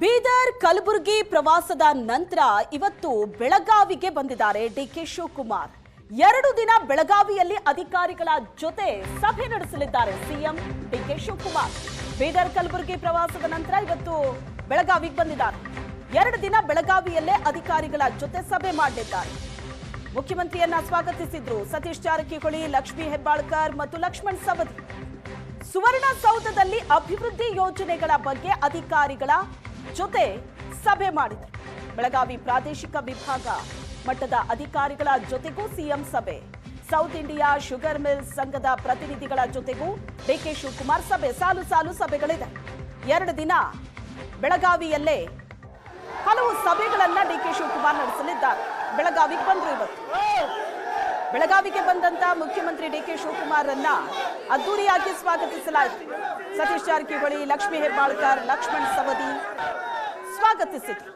ಬೀದರ್ ಕಲಬುರಗಿ ಪ್ರವಾಸದ ನಂತರ ಇವತ್ತು ಬೆಳಗಾವಿಗೆ ಬಂದಿದ್ದಾರೆ ಡಿಕೆ ಶಿವಕುಮಾರ್. 2 ದಿನ ಬೆಳಗಾವಿಯಲ್ಲಿ ಅಧಿಕಾರಿಗಳ ಜೊತೆ ಸಭೆ ನಡೆಸಲಿದ್ದಾರೆ ಸಿಎಂ ಡಿಕೆ ಶಿವಕುಮಾರ್. ಬೀದರ್ ಕಲಬುರಗಿ ಪ್ರವಾಸದ ನಂತರ ಇವತ್ತು ಬೆಳಗಾವಿಗೆ ಬಂದಿದ್ದಾರೆ. 2 ದಿನ ಬೆಳಗಾವಿಯಲ್ಲೇ ಅಧಿಕಾರಿಗಳ ಜೊತೆ ಸಭೆ ಮಾಡಲಿದ್ದಾರೆ. ಮುಖ್ಯಮಂತ್ರಿಯನ್ನ ಸ್ವಾಗತಿಸಿದ್ರು ಸತೀಶ್ ಜಾರಕಿಹೊಳಿ, ಲಕ್ಷ್ಮೀ ಹೆಬ್ಬಾಳ್ಕರ್ ಮತ್ತು ಲಕ್ಷ್ಮಣ್ ಸವದಿ. ಸುವರ್ಣಸೌಧದಲ್ಲಿ ಅಭಿವೃದ್ಧಿ ಯೋಜನೆಗಳ ಬಗ್ಗೆ ಅಧಿಕಾರಿಗಳ ಜೊತೆ ಸಭೆ ಮಾಡಿದರು. ಬೆಳಗಾವಿ ಪ್ರಾದೇಶಿಕ ವಿಭಾಗ ಮಟ್ಟದ ಅಧಿಕಾರಿಗಳ ಜೊತೆಗೂ ಸಿಎಂ ಸಭೆ. ಸೌತ್ ಇಂಡಿಯಾ ಶುಗರ್ ಮಿಲ್ಸ್ ಸಂಘದ ಪ್ರತಿನಿಧಿಗಳ ಜೊತೆಗೂ ಡಿಕೆ ಶಿವಕುಮಾರ್ ಸಭೆ. ಸಾಲು ಸಾಲು ಸಭೆಗಳಿದೆ. 2 ದಿನ ಬೆಳಗಾವಿಯಲ್ಲೇ ಹಲವು ಸಭೆಗಳನ್ನ ಡಿಕೆ ಶಿವಕುಮಾರ್ ನಡೆಸಲಿದ್ದಾರೆ. ಬೆಳಗಾವಿಗೆ ಬಂದ್ರು ಇವತ್ತು. ಬೆಳಗಾವಿಗೆ ಬಂದಂತ ಮುಖ್ಯಮಂತ್ರಿ ಡಿಕೆ ಶಿವಕುಮಾರ್ ಅನ್ನ ಅದ್ದೂರಿಯಾಗಿ ಸ್ವಾಗತಿಸಲಾಯಿತು. ಸತೀಶ್ ಜಾರಕಿಹೊಳಿ, ಲಕ್ಷ್ಮೀ ಹೆಬ್ಬಾಳ್ಕರ್, ಲಕ್ಷ್ಮಣ್ ಸವದಿ ಸ್ವಾಗತಿಸಿದರು.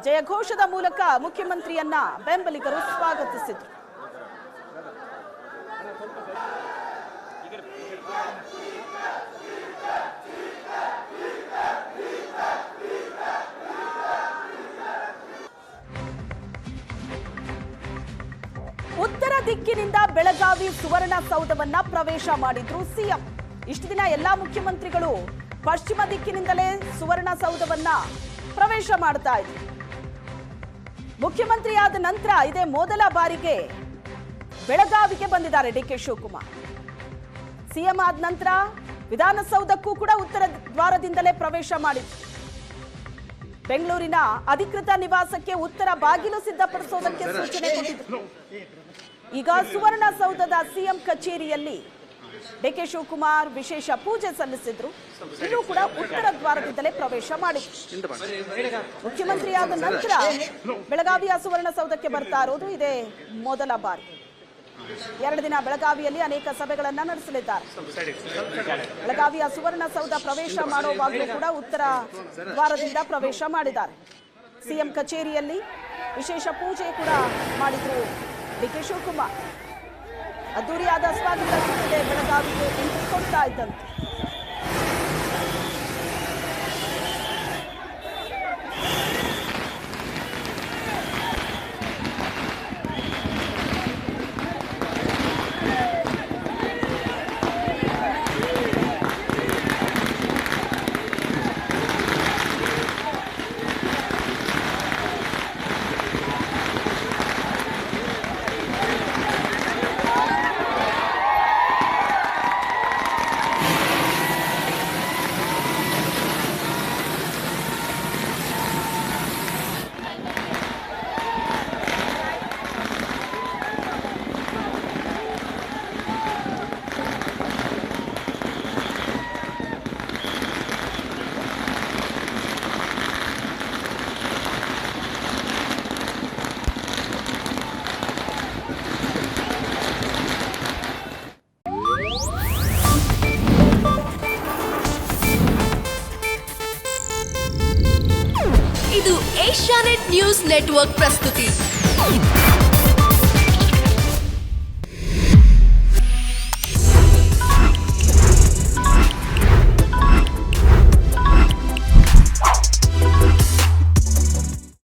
ಜಯಘೋಷದ ಮೂಲಕ ಮುಖ್ಯಮಂತ್ರಿಯನ್ನ ಬೆಂಬಲಿಗರು ಸ್ವಾಗತಿಸಿದರು. ಉತ್ತರ ದಿಕ್ಕಿನಿಂದ ಬೆಳಗಾವಿ ಸುವರ್ಣಸೌಧವನ್ನ ಪ್ರವೇಶ ಮಾಡಿದ್ರು ಸಿಎಂ. ಇಷ್ಟು ದಿನ ಎಲ್ಲಾ ಮುಖ್ಯಮಂತ್ರಿಗಳು ಪಶ್ಚಿಮ ದಿಕ್ಕಿನಿಂದಲೇ ಸುವರ್ಣಸೌಧವನ್ನ ಪ್ರವೇಶ ಮಾಡ್ತಾ ಇದ್ರು. ಮುಖ್ಯಮಂತ್ರಿಯಾದ ನಂತರ ಇದೇ ಮೊದಲ ಬಾರಿಗೆ ಬೆಳಗಾವಿಗೆ ಬಂದಿದ್ದಾರೆ ಡಿಕೆ ಶಿವಕುಮಾರ್. ಸಿಎಂ ಆದ ನಂತರ ವಿಧಾನಸೌಧಕ್ಕೂ ಕೂಡ ಉತ್ತರ ದ್ವಾರದಿಂದಲೇ ಪ್ರವೇಶ ಮಾಡಿದ್ರು. ಬೆಂಗಳೂರಿನ ಅಧಿಕೃತ ನಿವಾಸಕ್ಕೆ ಉತ್ತರ ಬಾಗಿಲು ಸಿದ್ಧಪಡಿಸೋದಕ್ಕೆ ಸೂಚನೆ ಕೊಟ್ಟಿದ್ರು. ಈಗ ಸುವರ್ಣಸೌಧದ ಸಿಎಂ ಕಚೇರಿಯಲ್ಲಿ ಡಿಕೆ ಶಿವಕುಮಾರ್ ವಿಶೇಷ ಪೂಜೆ ಸಲ್ಲಿಸಿದ್ರು. ಇನ್ನೂ ಕೂಡ ಉತ್ತರ ದ್ವಾರದಿಂದಲೇ ಪ್ರವೇಶ ಮಾಡಿದ್ರು. ಮುಖ್ಯಮಂತ್ರಿಯಾದ ನಂತರ ಬೆಳಗಾವಿಯ ಸುವರ್ಣಸೌಧಕ್ಕೆ ಬರ್ತಾ ಇರೋದು ಇದೇ ಮೊದಲ ಬಾರಿ. 2 ದಿನ ಬೆಳಗಾವಿಯಲ್ಲಿ ಅನೇಕ ಸಭೆಗಳನ್ನ ನಡೆಸಲಿದ್ದಾರೆ. ಬೆಳಗಾವಿಯ ಸುವರ್ಣಸೌಧ ಪ್ರವೇಶ ಮಾಡುವಾಗಲೂ ಕೂಡ ಉತ್ತರ ದ್ವಾರದಿಂದ ಪ್ರವೇಶ ಮಾಡಿದ್ದಾರೆ. ಸಿಎಂ ಕಚೇರಿಯಲ್ಲಿ ವಿಶೇಷ ಪೂಜೆ ಕೂಡ ಮಾಡಿದ್ರು ಡಿಕೆ ಶಿವಕುಮಾರ್. ಅದ್ದೂರಿಯಾದ ಸ್ವಾಗತ ಸಿಕ್ಕಿದೆ ಬೆಳಗಾವಿಗೆ ಎಂಟ್ರಿ ಕೊಡ್ತಾ ಇದ್ದಂತೆ. ಇದು ಏಷ್ಯಾನೆಟ್ ನ್ಯೂಸ್ ನೆಟ್ವರ್ಕ್ ಪ್ರಸ್ತುತಿ.